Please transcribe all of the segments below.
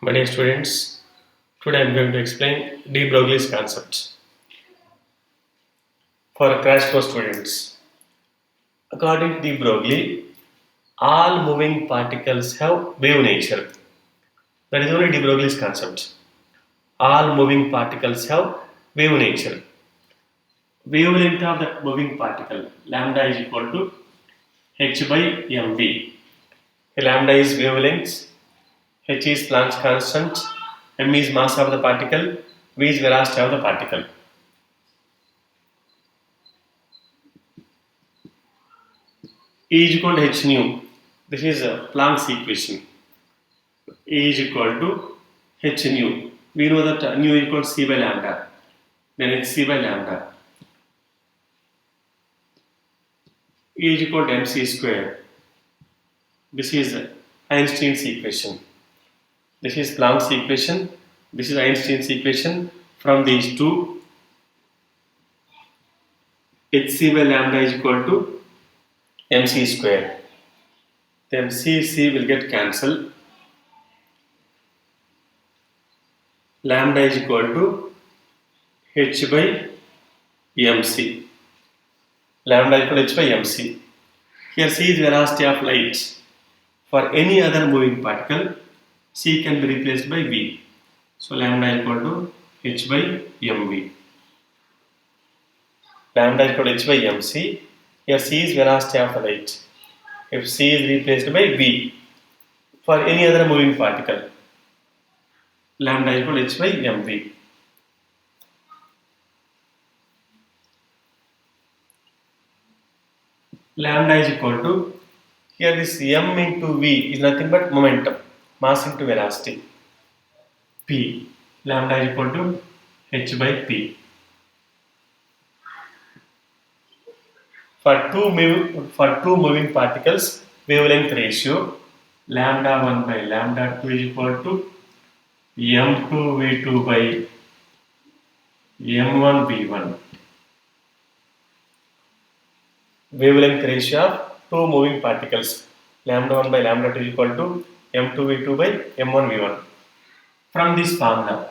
My dear students, today I am going to explain de Broglie's concept for crash course students. According to de Broglie, all moving particles have wave nature. That is only de Broglie's concept. All moving particles have wave nature. Wavelength of that moving particle lambda is equal to h by mv. Lambda is wavelength, h is Planck's constant, m is mass of the particle, v is velocity of the particle. E is equal to h nu. This is Planck's equation. E is equal to h nu. We know that nu is equal to c by lambda. Then it's c by lambda. E is equal to mc square. This is Einstein's equation. This is Planck's equation. This is Einstein's equation. From these two, hc by lambda is equal to mc square. Then c will get cancelled. Lambda is equal to h by mc. Lambda is equal to h by mc. Here c is velocity of light. For any other moving particle, c can be replaced by v. So lambda is equal to h by mv. Lambda is equal to h by mc. Here c is velocity of light. If c is replaced by v for any other moving particle, lambda is equal to h by mv. Lambda is equal to, here this m into v is nothing but momentum, mass into velocity. P, lambda is equal to h by p. For two moving particles, wavelength ratio lambda 1 by lambda 2 is equal to m2 v2 by m1 v1. Wavelength ratio of two moving particles lambda 1 by lambda 2 is equal to m2 v2 by m1 v1. From this formula,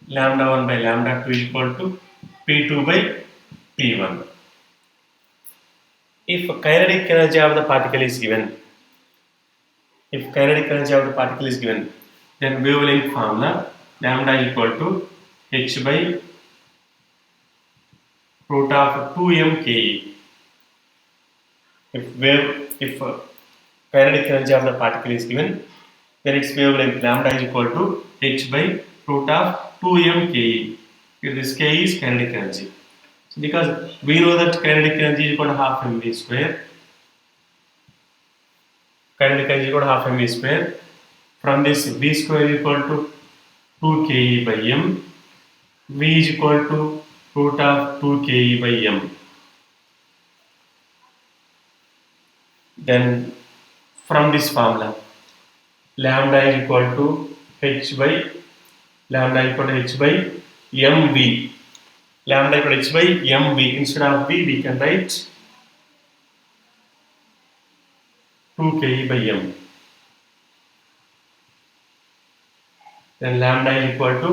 lambda 1 by lambda 2 is equal to p2 by p1. If kinetic energy of the particle is given, then wavelength formula lambda is equal to h by root of 2m ke. If kinetic energy of the particle is given, then its wavelength lambda is equal to h by root of 2m ke. Here this k is kinetic energy. So because we know that kinetic energy is equal to half mv square. Kinetic energy is equal to half mv square. From this, v square is equal to 2 ke by m. V is equal to root of 2 ke by m. Then from this formula, lambda is equal to h by mv. Lambda equal to h by mv. Instead of v, we can write 2 ke by m. Then lambda is equal to,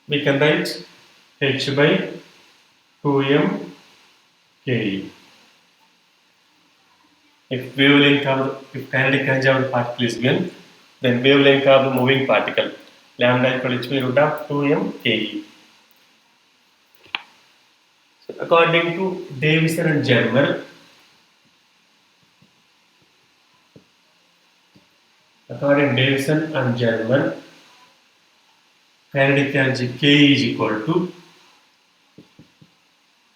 we can write h by 2m ke. If kinetic energy of the particle is given, then wavelength of the moving particle lambda equal to h by root of 2m ke. So according to Davison and Germer, kinetic energy k is equal to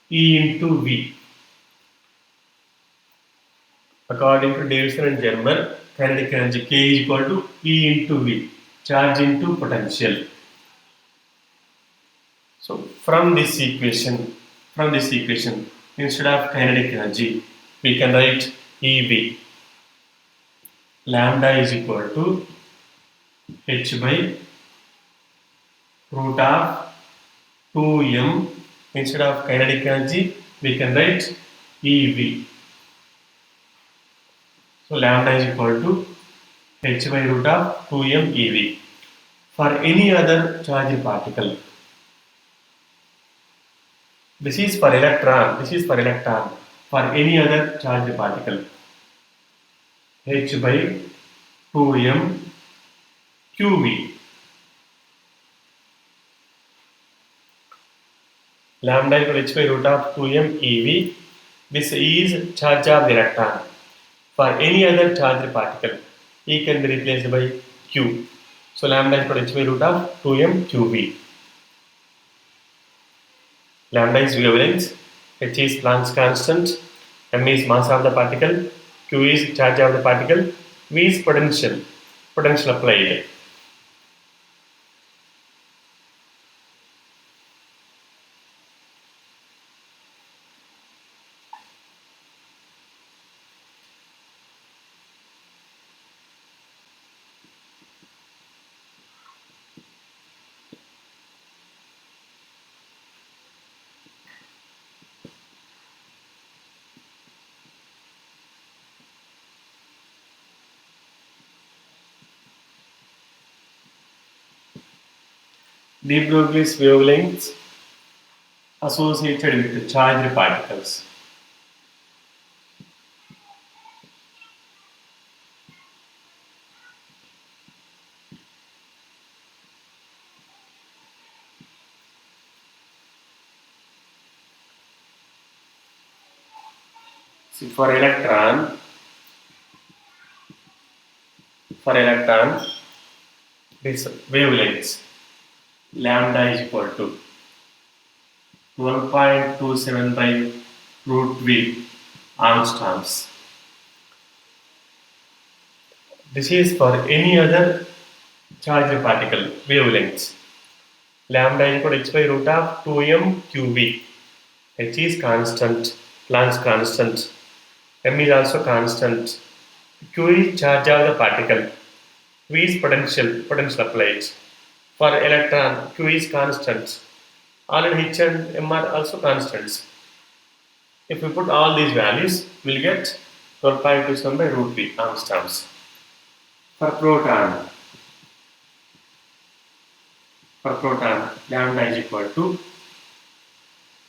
E into V. According to Davison and Germer, kinetic energy k is equal to E into V, charge into potential. So from this equation, instead of kinetic energy, we can write EV. Lambda is equal to h by root of 2m. Instead of kinetic energy, we can write EV. So lambda is equal to h by root of 2m ev. For any other charged particle, this is for electron, this is for electron. For any other charged particle, h by 2m qv. Lambda equal h by root of 2m ev. This is charge of the electron. For any other charged particle, E can be replaced by Q. So lambda equal h by root of 2m qv. Lambda is wavelength, h is Planck's constant, m is mass of the particle, q is charge of the particle, v is potential applied. De Broglie's wavelengths associated with charged particles. So for electron, this wavelengths lambda is equal to 12.275 root v angstroms. This is for any other charged particle wavelengths. Lambda equal to h by root of 2m qv. H is constant, Planck's constant. M is also constant. Q is charge of the particle. V is potential applied. For electron, Q is constant. Already H and M are also constants. If we put all these values, we will get 12.27 by root v angstroms. For proton, lambda is equal to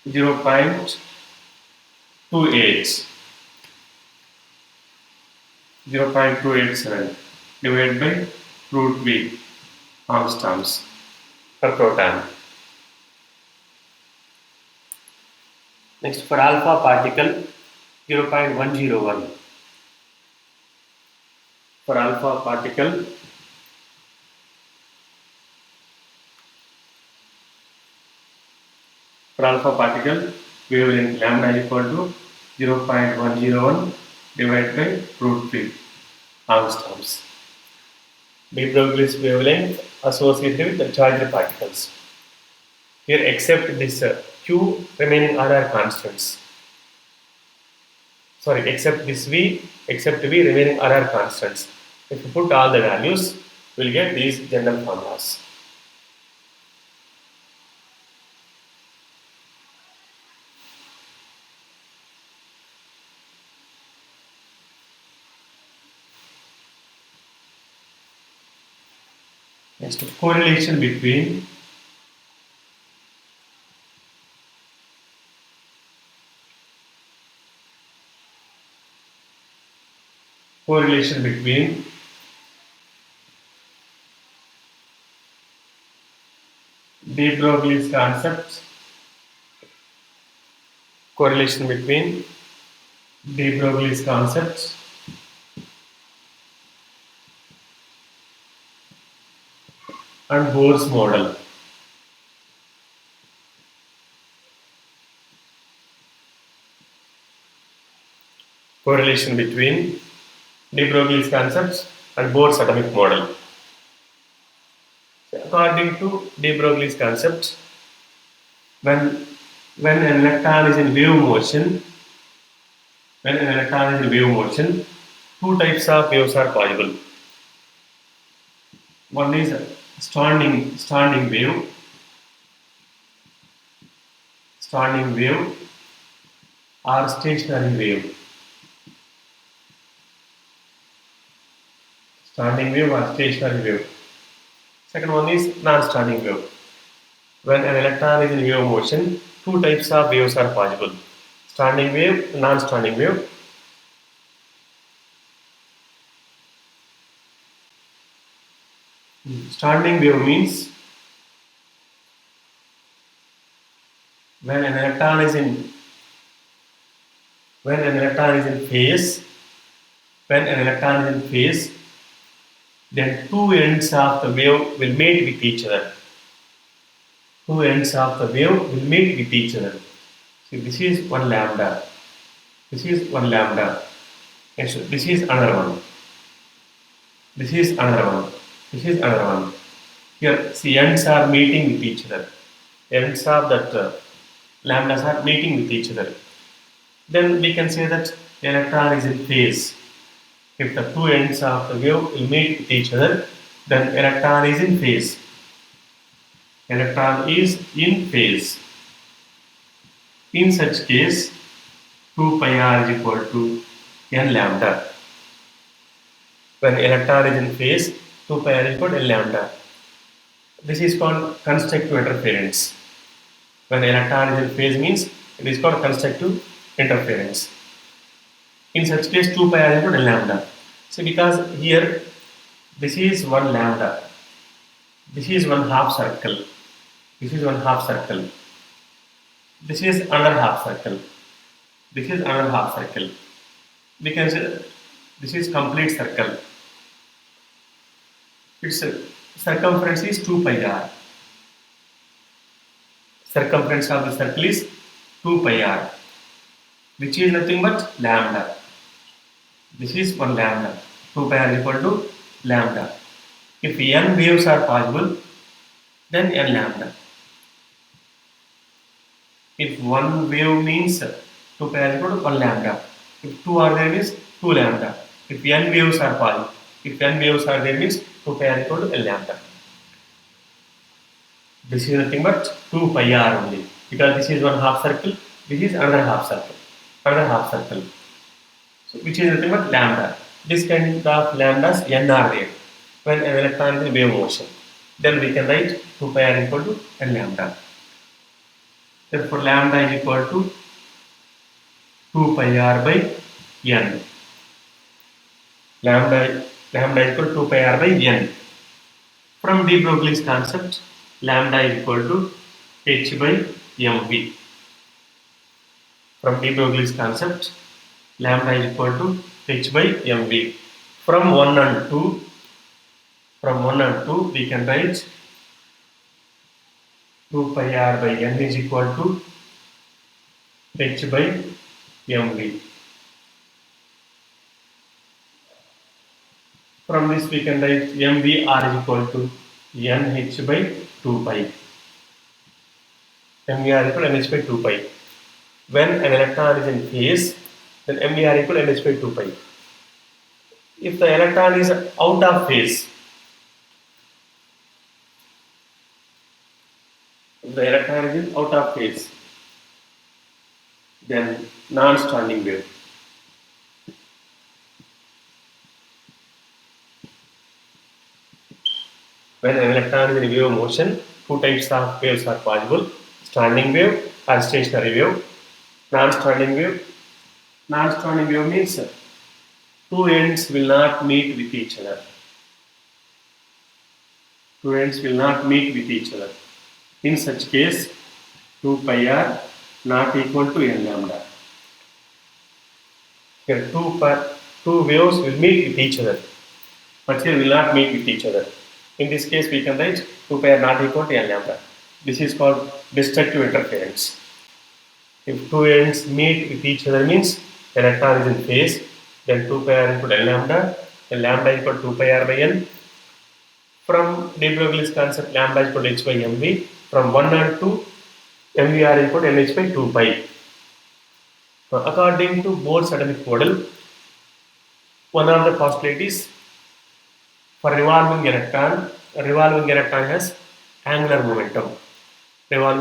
0.287 divided by root v angstroms per proton. Next, for alpha particle, 0.101. For alpha particle, wavelength lambda is equal to 0.101 divided by root 3 angstroms. De Broglie's wavelength associated with the charged particles. Here, except this Q, remaining R are constants. Sorry, except this V, remaining R are constants. If you put all the values, we will get these general formulas. Next, correlation between De Broglie's concepts. Correlation between De Broglie's concepts and Bohr's model. Correlation between De Broglie's concepts and Bohr's atomic model. According to De Broglie's concept, when an electron is in wave motion, two types of waves are possible. One is standing wave, or stationary wave. standing wave or stationary wave. Second one is non-standing wave. When an electron is in wave motion, two types of waves are possible: standing wave, non-standing wave. Standing wave means when an electron is in phase, then two ends of the wave will meet with each other. Two ends of the wave will meet with each other. See, this is one lambda. This is one lambda. And so this is another one. This is another one. This is another one. Here, see, ends are meeting with each other. Ends of that lambdas are meeting with each other. Then we can say that the electron is in phase. If the two ends of the wave will meet with each other, then electron is in phase. Electron is in phase. In such case, 2 pi r is equal to n lambda. When electron is in phase, 2 pi r is equal to n lambda. This is called constructive interference. When electron is in phase means it is called constructive interference. In such case, 2 pi r is equal to n lambda. So because here this is one lambda, this is one half circle, this is one half circle, this is another half circle, this is another half circle. We can say this is complete circle. Its circumference is 2 pi r. Circumference of the circle is 2 pi r, which is nothing but lambda. This is one lambda. 2 pi r is equal to lambda. If n waves are possible, then n lambda. If one wave means 2 pi r is equal to 1 lambda. If two are there means 2 lambda. If n waves are possible, if n waves are there means 2 pi r is equal to n lambda. This is nothing but 2 pi r only, because this is one half circle, this is another half circle, So which is nothing but lambda. This kind of lambdas n are there when an electron is in wave motion. Then we can write 2 pi r equal to n lambda. Therefore, lambda is equal to 2 pi r by n. Lambda is equal to 2 pi r by n. From de Broglie's concept, lambda is equal to h by mv. From de Broglie's concept, lambda is equal to h by mv. From 1 and 2, we can write 2 pi r by n is equal to h by mv. From this we can write mvr is equal to nh by 2 pi. mvr is equal to nh by 2 pi. When an electron is in phase, then mvr is equal to nh by 2 pi. If the electron is out of phase, then non-standing wave. When an electron is in wave motion, two types of waves are possible: standing wave or stationary wave. Non-standing wave means two ends will not meet with each other. In such case, 2 pi r not equal to n lambda. Here two waves will meet with each other, but here will not meet with each other. In this case, we can write 2 pi r not equal to n lambda. This is called destructive interference. If two ends meet with each other means electron is in phase, then 2 pi r equal to n lambda, then lambda equal to 2 pi r by n. From de Broglie's concept, lambda is equal to h by mv. From 1 and 2, mvr is equal to nh by 2 pi. Now, according to Bohr's atomic model, one of the possibilities for revolving electron has angular momentum. Angular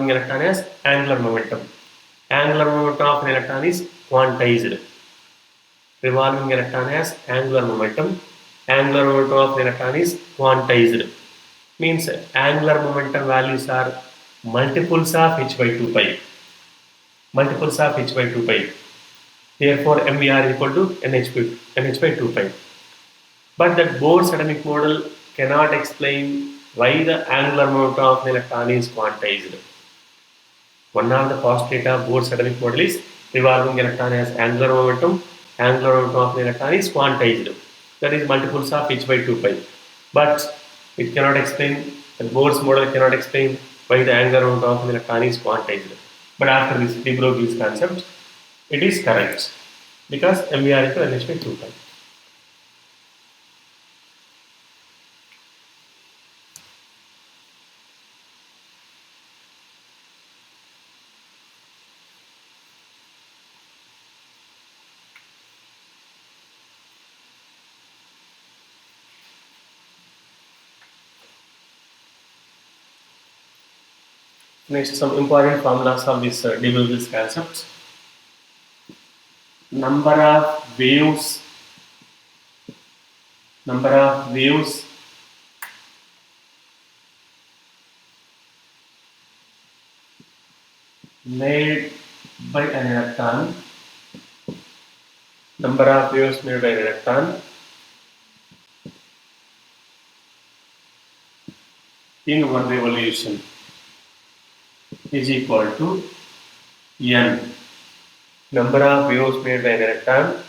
momentum of an electron is quantized. Revolving electron has angular momentum. angular momentum of electron is quantized. Means angular momentum values are multiples of h by 2 pi. Multiples of h by 2 pi. Therefore, MVR equal to NH by 2 pi. But that Bohr's atomic model cannot explain why the angular momentum of the electron is quantized. One of the postulate of Bohr's atomic model is revolving electron has angular momentum. Angular momentum of the electron is quantized. That is multiples of h by 2 pi. But it cannot explain, the Bohr's model cannot explain why the angular momentum of the electron is quantized. But after this de Broglie's concept, it is correct because MVR equal NH by 2 pi. Next, some important formulas of this de Broglie's concept. Number of waves made by an electron. Number of waves made by an electron in one revolution is equal to n. Number of waves made by an electron.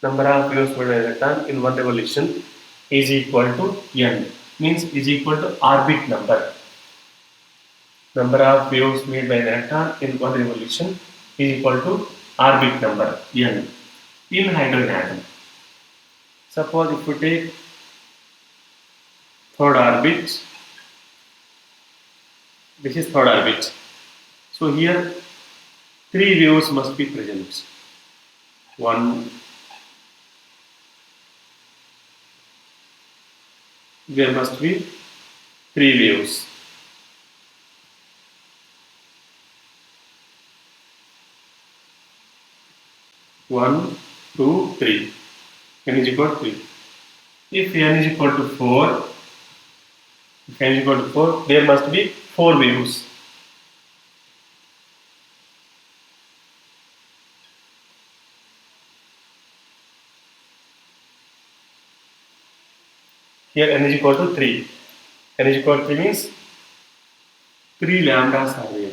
Number of waves made by an electron in one revolution is equal to n. Means is equal to orbit number. Number of waves made by an electron in one revolution is equal to orbit number n in hydrogen atom. Suppose if we take third orbit, this is third orbit. So here 3 waves must be present. One, there must be 3 waves. One, two, three. N is equal to 3. If n is equal to 4, there must be 4 waves. Here n is equal to 3. N is equal to 3 means 3 lambdas are there.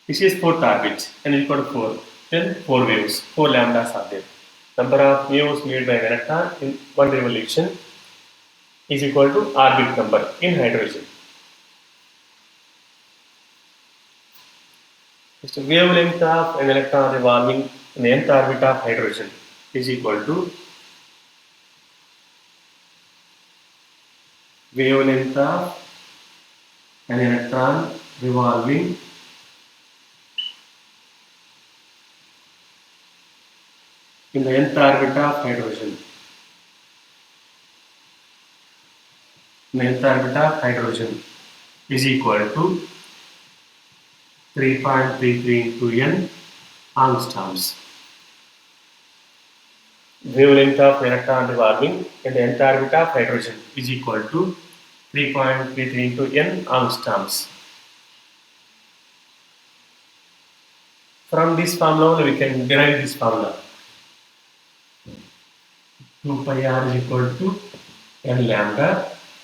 This is 4th orbit. N is equal to 4. Then 4 waves. 4 lambdas are there. Number of waves made by an electron in one revolution is equal to orbit number in hydrogen. The wavelength of an electron revolving in the nth orbit of hydrogen is equal to wavelength of an electron revolving in the nth orbit of hydrogen. The nth orbit of hydrogen is equal to 3.33 into n angstroms. Wavelength of electron revolving in the nth orbit of hydrogen is equal to 3.33 into n angstroms. From this formula we can derive this formula. 2 pi r is equal to n lambda.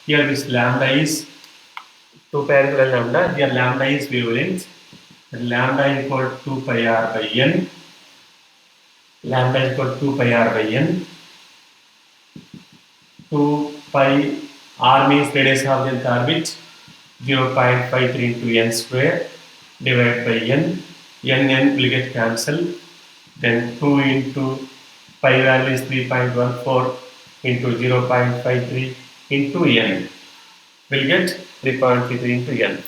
Here this lambda is 2 pi r equal to lambda. Here lambda is wavelength. And lambda is equal to 2 pi r by n. Lambda is equal to 2 pi r by n. 2 pi r means radius of the nth orbit, 0.53 into n square divided by n. N will get cancelled. Then 2 into pi value is 3.14 into 0.53 into n will get 3.33 into n.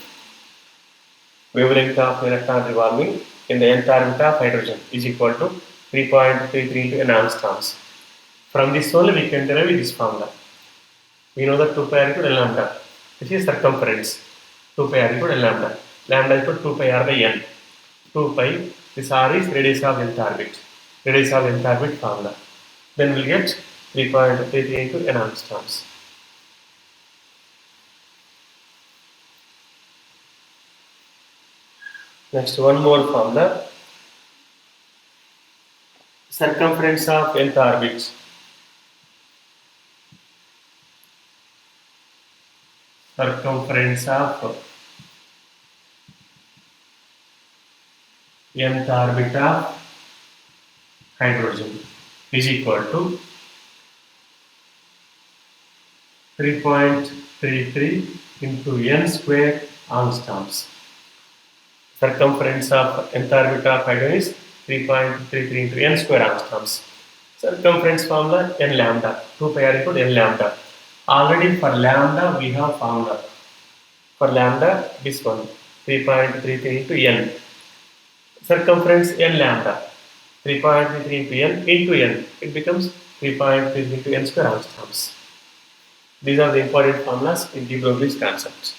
Wavelength of electron revolving in the nth orbit of hydrogen is equal to 3.33 into n angstroms. From this only we can derive this formula. We know that 2 pi r equal to lambda. This is circumference. 2 pi r equal to lambda. Lambda equal to 2 pi r by n. 2 pi, this r is radius of nth orbit. Radius of nth orbit formula. Then we'll get 3.33 into n angstroms. Next, one more formula. Circumference of nth orbit. Circumference of nth orbit of hydrogen is equal to 3.33 into n square angstroms. Circumference of nth orbit of hydrogen is 3.33 into n square angstroms. Circumference formula n lambda. 2 pi r equal to n lambda. Already for lambda we have formula. For lambda, this one 3.33 into n. Circumference n lambda. 3.33 into n into n. It becomes 3.33 into n square angstroms. These are the important formulas in de Broglie's concept.